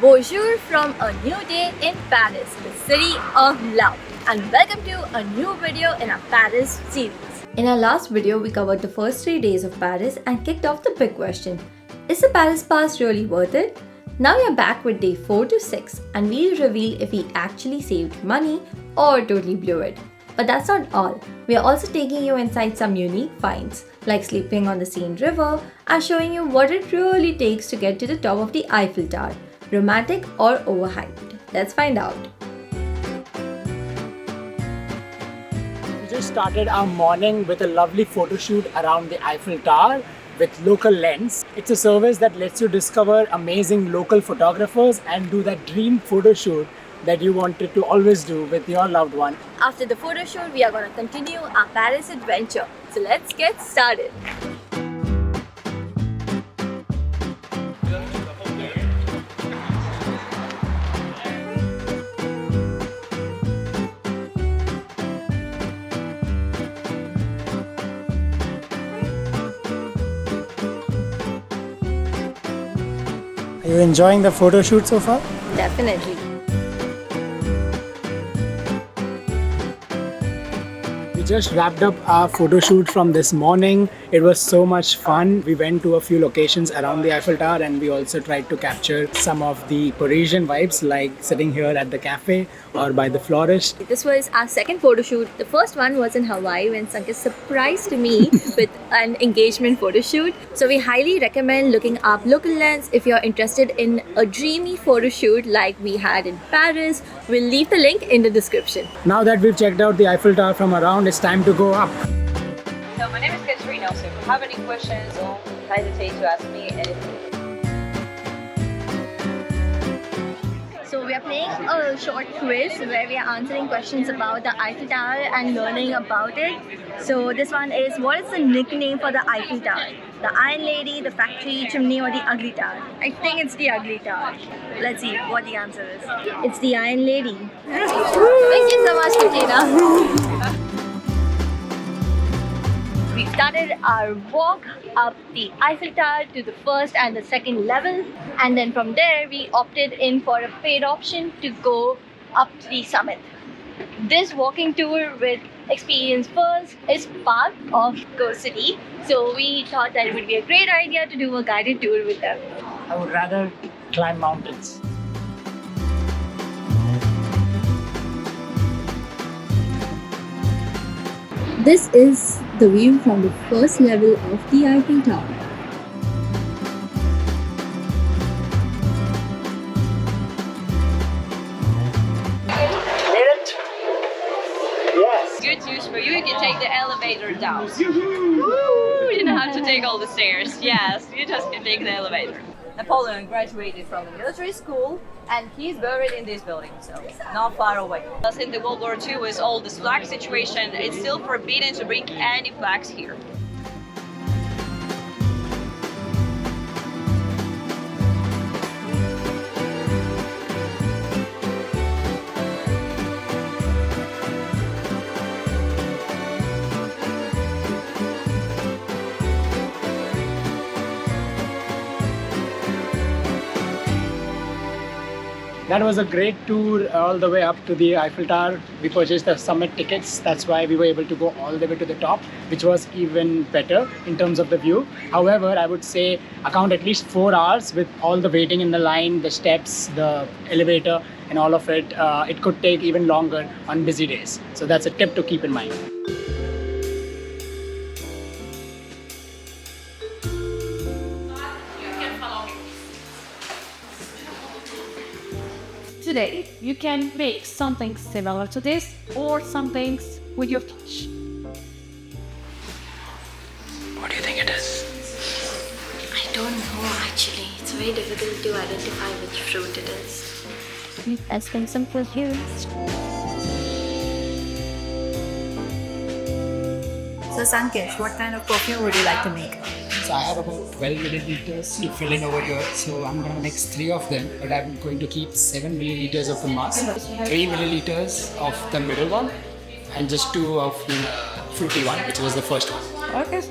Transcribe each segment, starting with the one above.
Bonjour from a new day in Paris, the city of love, and welcome to a new video in our Paris series. In our last video, we covered the first 3 days of Paris and kicked off the big question: is the Paris pass really worth it? Now we are back with day 4 to 6 and we'll reveal if we actually saved money or totally blew it. But that's not all. We are also taking you inside some unique finds, like sleeping on the Seine river and showing you what it really takes to get to the top of the Eiffel Tower. Romantic or overhyped? Let's find out. We just started our morning with a lovely photo shoot around the Eiffel Tower with local lens. It's a service that lets you discover amazing local photographers and do that dream photo shoot that you wanted to always do with your loved one. After the photo shoot, we are going to continue our Paris adventure. So let's get started. Are you enjoying the photo shoot so far? Definitely. We just wrapped up our photo shoot from this morning. It was so much fun. We went to a few locations around the Eiffel Tower and we also tried to capture some of the Parisian vibes, like sitting here at the cafe or by the florist. This was our second photo shoot. The first one was in Hawaii when Sanket surprised me with an engagement photo shoot. So we highly recommend looking up local lens if you're interested in a dreamy photo shoot like we had in Paris. We'll leave the link in the description. Now that we've checked out the Eiffel Tower from around, it's time to go up. So my name is Katrina, so if you have any questions, don't hesitate to ask me anything. So we are playing a short quiz where we are answering questions about the Eiffel Tower and learning about it. So this one is, what is the nickname for the Eiffel Tower? The Iron Lady, the Factory, Chimney, or the Ugly Tower? I think it's the Ugly Tower. Let's see what the answer is. It's the Iron Lady. Thank you so much, Katrina. We started our walk up the Eiffel Tower to the first and the second level, and then from there we opted in for a paid option to go up to the summit. This walking tour with Experience First is part of Go City, so we thought that it would be a great idea to do a guided tour with them. I would rather climb mountains. This is the view from the first level of the Eiffel Tower. Made it? Yes. Good news for you, you can take the elevator down. Woo! You don't have to take all the stairs. Yes, you just can take the elevator. Napoleon graduated from the military school and he's buried in this building, so not far away. As in the World War II with all this flag situation, it's still forbidden to bring any flags here. That was a great tour all the way up to the Eiffel Tower. We purchased the summit tickets. That's why we were able to go all the way to the top, which was even better in terms of the view. However, I would say account at least 4 hours with all the waiting in the line, the steps, the elevator, and all of it. It could take even longer on busy days. So that's a tip to keep in mind. Today, you can make something similar to this or some things with your touch. What do you think it is? I don't know actually. It's very difficult to identify which fruit it is. Let's make some perfumes. So Sanket, what kind of perfume would you like to make? So I have about 12 milliliters to fill in over here. So I'm going to mix 3 of them, but I'm going to keep 7 milliliters of the mask, 3 milliliters of the middle one, and just 2 of the fruity one, which was the first one. Okay.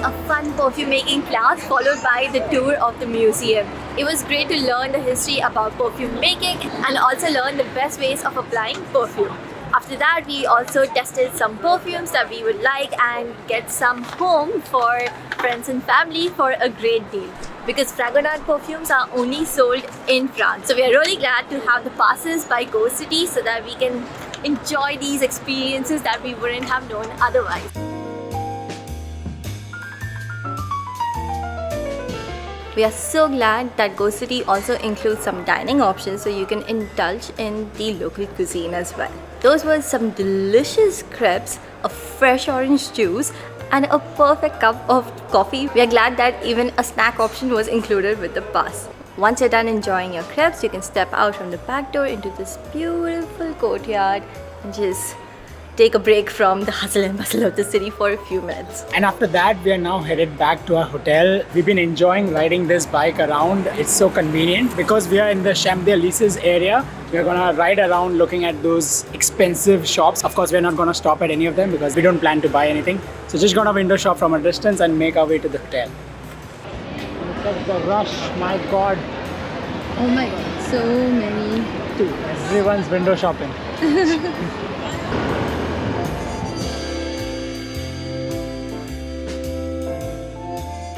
a fun perfume making class followed by the tour of the museum. It was great to learn the history about perfume making and also learn the best ways of applying perfume. After that, we also tested some perfumes that we would like and get some home for friends and family for a great deal. Because Fragonard perfumes are only sold in France. So we are really glad to have the passes by Go City so that we can enjoy these experiences that we wouldn't have known otherwise. We are so glad that Go City also includes some dining options so you can indulge in the local cuisine as well. Those were some delicious crepes, a fresh orange juice and a perfect cup of coffee. We are glad that even a snack option was included with the pass. Once you're done enjoying your crepes, you can step out from the back door into this beautiful courtyard and just take a break from the hustle and bustle of the city for a few minutes. And after that, we are now headed back to our hotel. We've been enjoying riding this bike around. It's so convenient because we are in the Champs-Élysées area. We're gonna ride around looking at those expensive shops. Of course, we're not gonna stop at any of them because we don't plan to buy anything. So just gonna window shop from a distance and make our way to the hotel. Look at the rush, my God. Oh my god, so many. Everyone's window shopping.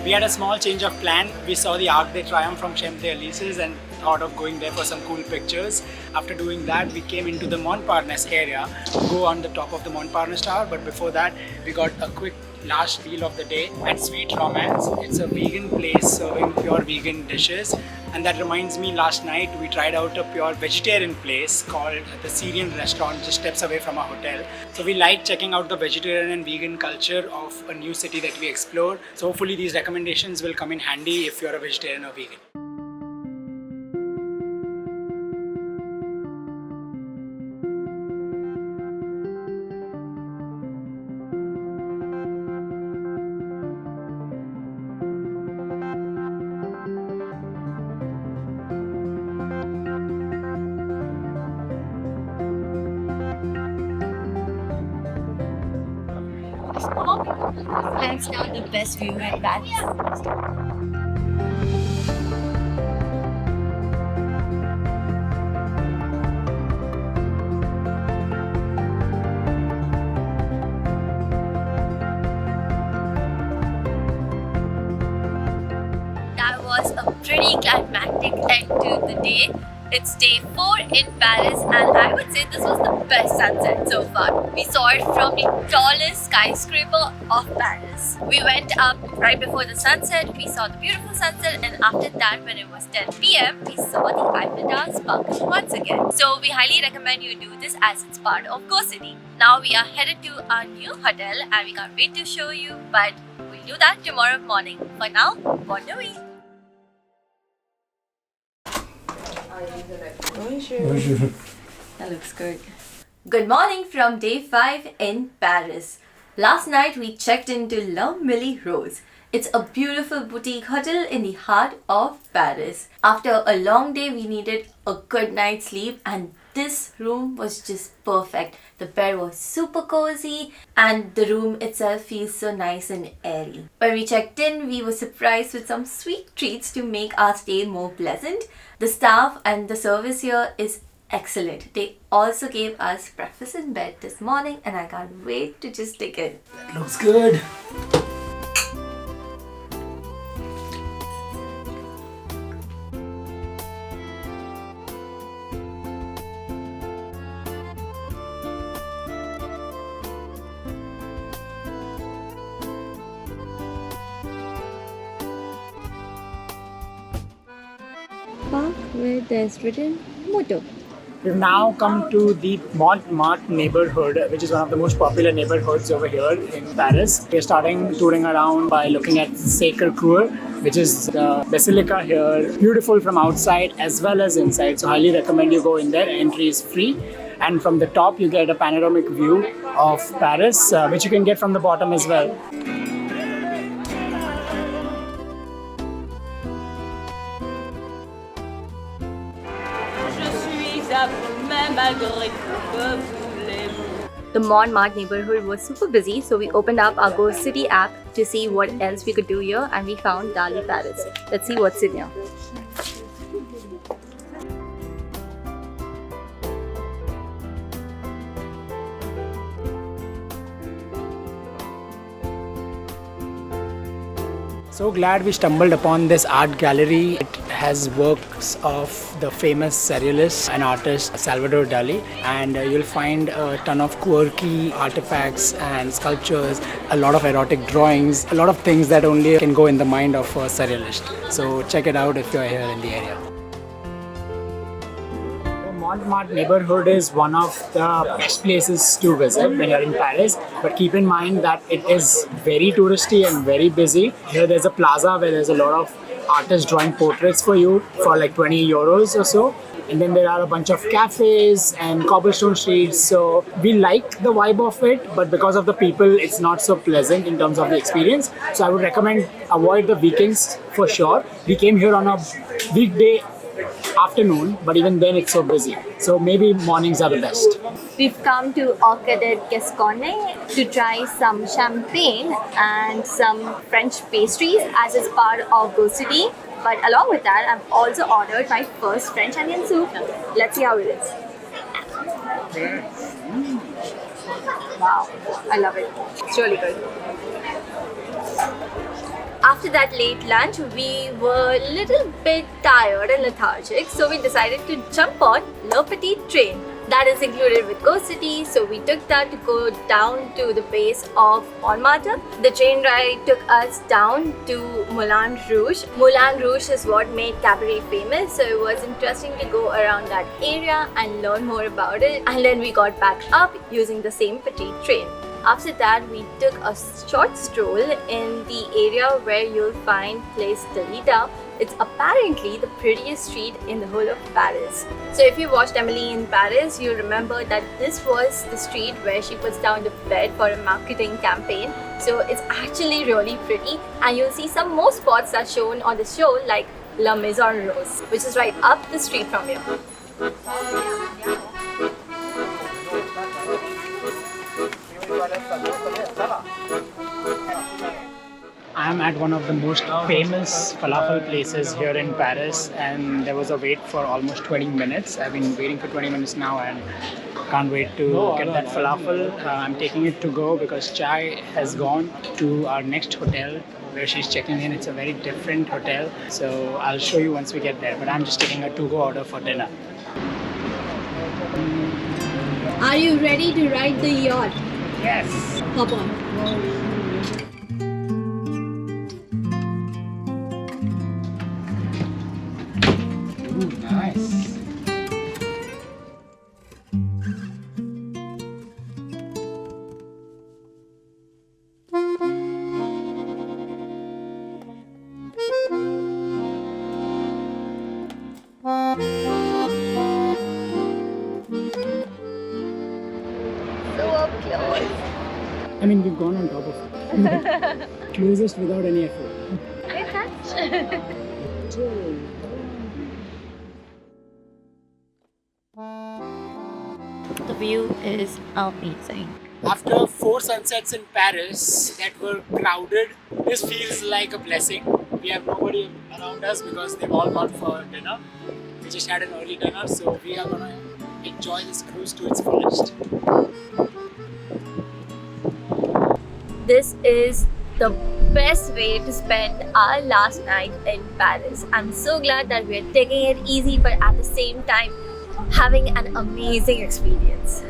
We had a small change of plan. We saw the Arc de Triomphe from Champs-Élysées and thought of going there for some cool pictures. After doing that, we came into the Montparnasse area to go on the top of the Montparnasse Tower. But before that, we got a quick last meal of the day at Sweet Romance. It's a vegan place serving pure vegan dishes. And that reminds me, last night we tried out a pure vegetarian place called the Syrian restaurant, just steps away from our hotel. So we like checking out the vegetarian and vegan culture of a new city that we explored. So hopefully these recommendations will come in handy if you're a vegetarian or vegan. Hands down the best view in Paris. That was a pretty climactic end to the day. It's day 4 in Paris and I would say this was the best sunset so far. We saw it from the tallest skyscraper of Paris. We went up right before the sunset, we saw the beautiful sunset, and after that when it was 10 PM, we saw the Eiffel Tower sparkle once again. So we highly recommend you do this as it's part of Go City. Now we are headed to our new hotel and we can't wait to show you, but we'll do that tomorrow morning. For now, bonne nuit! Bonjour. That looks good. Good morning from day 5 in Paris. Last night we checked into Milie Rose. It's a beautiful boutique hotel in the heart of Paris. After a long day, we needed a good night's sleep and this room was just perfect. The bed was super cozy and the room itself feels so nice and airy. When we checked in, we were surprised with some sweet treats to make our stay more pleasant. The staff and the service here is excellent. They also gave us breakfast in bed this morning and I can't wait to just dig in. That looks good. Park where there's written motto. We've now come to the Montmartre neighborhood, which is one of the most popular neighborhoods over here in Paris. We're starting touring around by looking at Sacré-Cœur, which is the basilica here. Beautiful from outside as well as inside. So highly recommend you go in there. Entry is free. And from the top, you get a panoramic view of Paris, which you can get from the bottom as well. the Montmartre neighborhood was super busy, so we opened up our Go City app to see what else we could do here, and we found Dali Paris. Let's see what's in here. So glad we stumbled upon this art gallery. It has works of the famous surrealist and artist Salvador Dali, and you'll find a ton of quirky artifacts and sculptures, a lot of erotic drawings, a lot of things that only can go in the mind of a surrealist. So check it out if you're here in the area. Montmartre neighborhood is one of the best places to visit when you're in Paris, but keep in mind that it is very touristy and very busy. Here there's a plaza where there's a lot of artists drawing portraits for you for like 20 euros or so. And then there are a bunch of cafes and cobblestone streets. So we like the vibe of it, but because of the people, it's not so pleasant in terms of the experience. So I would recommend avoid the weekends for sure. We came here on a weekday afternoon, but even then it's so busy. So maybe mornings are the best. We've come to Orchid Gascogne to try some champagne and some French pastries as is part of Go City. But along with that, I've also ordered my first French onion soup. Let's see how it is. Wow, I love it. It's really good. After that late lunch, we were a little bit tired and lethargic, so we decided to jump on Le Petit train. That is included with Go City, so we took that to go down to the base of Montmartre. The train ride took us down to Moulin Rouge. Moulin Rouge is what made Cabaret famous, so it was interesting to go around that area and learn more about it. And then we got back up using the same Petit train. After that, we took a short stroll in the area where you'll find Place de Lida. It's apparently the prettiest street in the whole of Paris. So if you watched Emily in Paris, you'll remember that this was the street where she puts down the bed for a marketing campaign. So it's actually really pretty, and you'll see some more spots that are shown on the show like La Maison Rose, which is right up the street from here. I'm at one of the most famous falafel places here in Paris, and there was a wait for almost 20 minutes. I've been waiting for 20 minutes now and can't wait to get that falafel. I'm taking it to go because Chai has gone to our next hotel where she's checking in. It's a very different hotel, so I'll show you once we get there, but I'm just taking a to-go order for dinner. Are you ready to ride the yacht? Yes! Hop on. Ooh, nice. So up close. I mean, we've gone on top of it. Closest without any effort. Good touch. The view is amazing. After 4 sunsets in Paris that were crowded, this feels like a blessing. We have nobody around us because they've all gone for dinner. We just had an early dinner, so we are gonna enjoy this cruise to its fullest. This is the best way to spend our last night in Paris. I'm so glad that we're taking it easy, but at the same time having an amazing experience.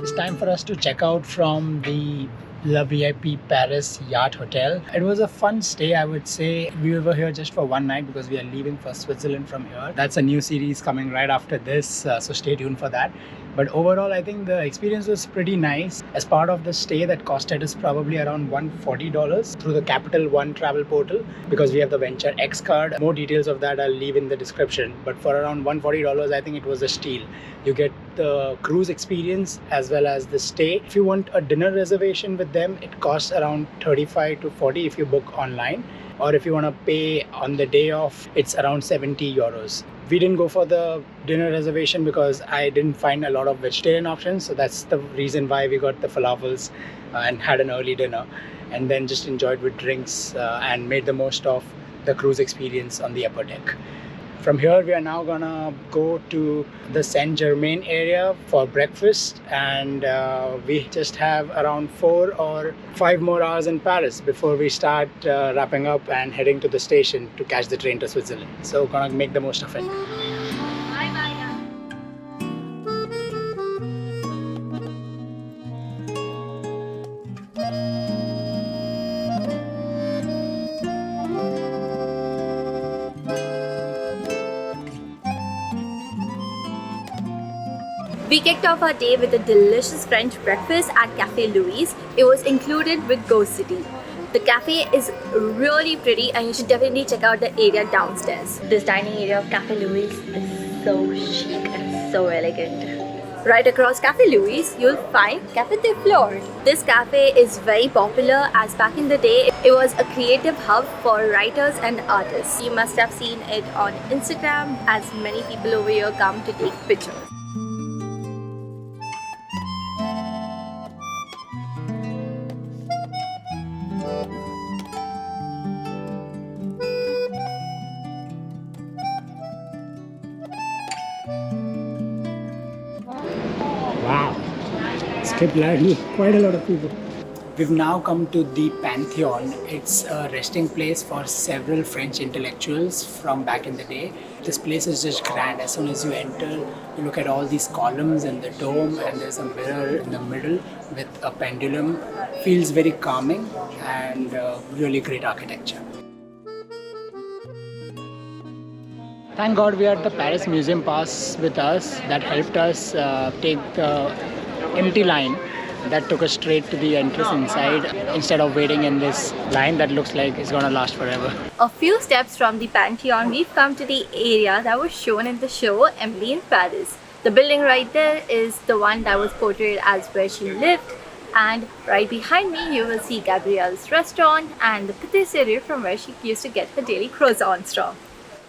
It's time for us to check out from the La VIP Paris Yacht Hotel. It was a fun stay, I would say. We were here just for one night because we are leaving for Switzerland from here. That's a new series coming right after this, so stay tuned for that. But overall, I think the experience was pretty nice. As part of the stay, that costed us probably around $140 through the Capital One travel portal because we have the Venture X card. More details of that I'll leave in the description. But for around $140, I think it was a steal. You get the cruise experience as well as the stay. If you want a dinner reservation with them, it costs around 35 to 40 if you book online, or if you want to pay on the day of, it's around 70 euros. We didn't go for the dinner reservation because I didn't find a lot of vegetarian options, so that's the reason why we got the falafels and had an early dinner, and then just enjoyed with drinks and made the most of the cruise experience on the upper deck. From here, we are now gonna go to the Saint-Germain area for breakfast, and we just have around 4 or 5 more hours in Paris before we start wrapping up and heading to the station to catch the train to Switzerland. So gonna make the most of it. We kicked off our day with a delicious French breakfast at Café Louis. It was included with Go City. The cafe is really pretty and you should definitely check out the area downstairs. This dining area of Café Louis is so chic and so elegant. Right across Café Louis, you'll find Café des Fleurs. This cafe is very popular as back in the day, it was a creative hub for writers and artists. You must have seen it on Instagram as many people over here come to take pictures. Wow, skipped lightly, quite a lot of people. We've now come to the Pantheon. It's a resting place for several French intellectuals from back in the day. This place is just grand. As soon as you enter, you look at all these columns and the dome, and there's a mirror in the middle with a pendulum. Feels very calming and really great architecture. Thank God we had the Paris Museum Pass with us. That helped us take the empty line that took us straight to the entrance inside instead of waiting in this line that looks like it's gonna last forever. A few steps from the Pantheon, we've come to the area that was shown in the show Emily in Paris. The building right there is the one that was portrayed as where she lived, and right behind me you will see Gabrielle's restaurant and the patisserie from where she used to get her daily croissants from.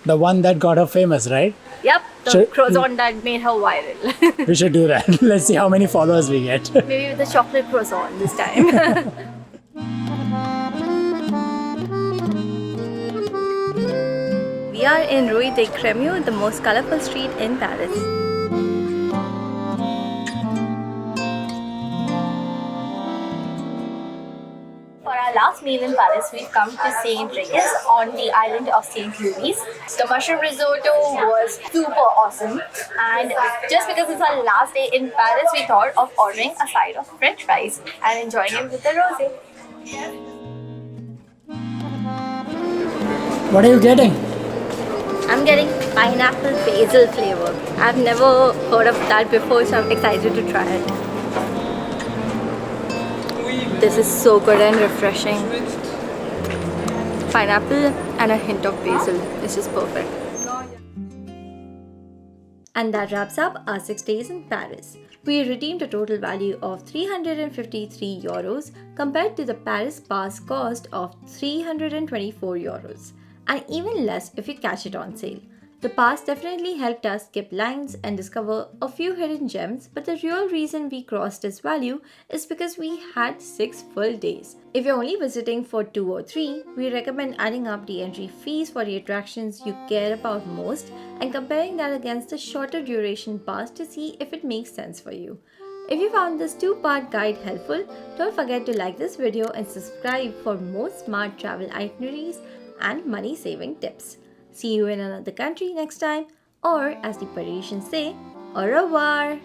The one that got her famous, right? Yep, the croissant that made her viral. We should do that. Let's see how many followers we get. Maybe with the chocolate croissant this time. We are in Rue de Crémieux, the most colorful street in Paris. For our last meal in Paris, we've come to Saint Regis on the island of Saint Louis. The mushroom risotto was super awesome, and just because it's our last day in Paris, we thought of ordering a side of French fries and enjoying it with the rosé. What are you getting? I'm getting pineapple basil flavor. I've never heard of that before, so I'm excited to try it. This is so good and refreshing. Pineapple and a hint of basil. This is perfect. And that wraps up our 6 days in Paris. We redeemed a total value of 353 euros compared to the Paris pass cost of 324 euros, and even less if you catch it on sale. The pass definitely helped us skip lines and discover a few hidden gems, but the real reason we crossed this value is because we had 6 full days. If you're only visiting for 2 or 3, we recommend adding up the entry fees for the attractions you care about most and comparing that against the shorter duration pass to see if it makes sense for you. If you found this 2-part guide helpful, don't forget to like this video and subscribe for more smart travel itineraries and money saving tips. See you in another country next time, or as the Parisians say, au revoir!